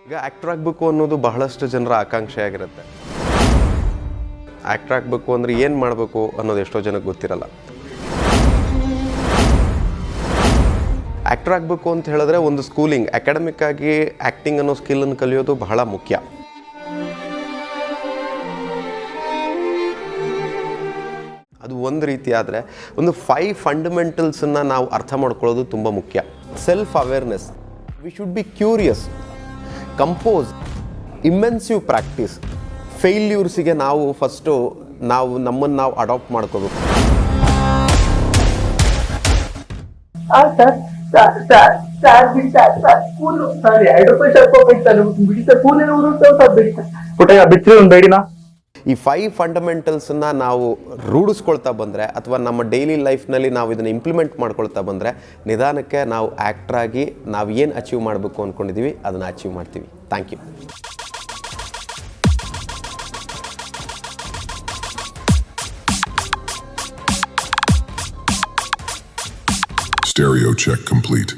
ಈಗ ಆ್ಯಕ್ಟರ್ ಆಗಬೇಕು ಅನ್ನೋದು ಬಹಳಷ್ಟು ಜನರ ಆಕಾಂಕ್ಷೆ ಆಗಿರುತ್ತೆ. ಆ್ಯಕ್ಟರ್ ಆಗಬೇಕು ಅಂದರೆ ಏನು ಮಾಡಬೇಕು ಅನ್ನೋದು ಎಷ್ಟೋ ಜನಕ್ಕೆ ಗೊತ್ತಿರಲ್ಲ. ಆ್ಯಕ್ಟರ್ ಆಗಬೇಕು ಅಂತ ಹೇಳಿದ್ರೆ ಒಂದು ಸ್ಕೂಲಿಂಗ್, ಅಕಾಡೆಮಿಕ್ ಆಗಿ ಆ್ಯಕ್ಟಿಂಗ್ ಅನ್ನೋ ಸ್ಕಿಲ್ಲನ್ನು ಕಲಿಯೋದು ಬಹಳ ಮುಖ್ಯ. ಅದು ಒಂದು ರೀತಿ ಆದರೆ ಒಂದು 5 ಫಂಡಮೆಂಟಲ್ಸನ್ನು ನಾವು ಅರ್ಥ ಮಾಡ್ಕೊಳ್ಳೋದು ತುಂಬ ಮುಖ್ಯ. Self awareness, we should be curious, compose, immersive practice. ಫೇಲ್ಯೂರ್ಸಿಗೆ ನಾವು ಫಸ್ಟು ನಮ್ಮನ್ನು ನಾವು ಅಡಾಪ್ಟ್ ಮಾಡ್ಕೋಬೇಕು. ಈ 5 ಫಂಡಮೆಂಟಲ್ಸನ್ನು ನಾವು ರೂಢಿಸ್ಕೊಳ್ತಾ ಬಂದರೆ ಅಥವಾ ನಮ್ಮ ಡೈಲಿ ಲೈಫ್ನಲ್ಲಿ ನಾವು ಇದನ್ನು ಇಂಪ್ಲಿಮೆಂಟ್ ಮಾಡ್ಕೊಳ್ತಾ ಬಂದರೆ ನಿಧಾನಕ್ಕೆ ನಾವು ಆ್ಯಕ್ಟ್ರಾಗಿ ನಾವು ಏನು ಅಚೀವ್ ಮಾಡಬೇಕು ಅಂದ್ಕೊಂಡಿದ್ದೀವಿ ಅದನ್ನು ಅಚೀವ್ ಮಾಡ್ತೀವಿ. Thank you. Stereo check complete.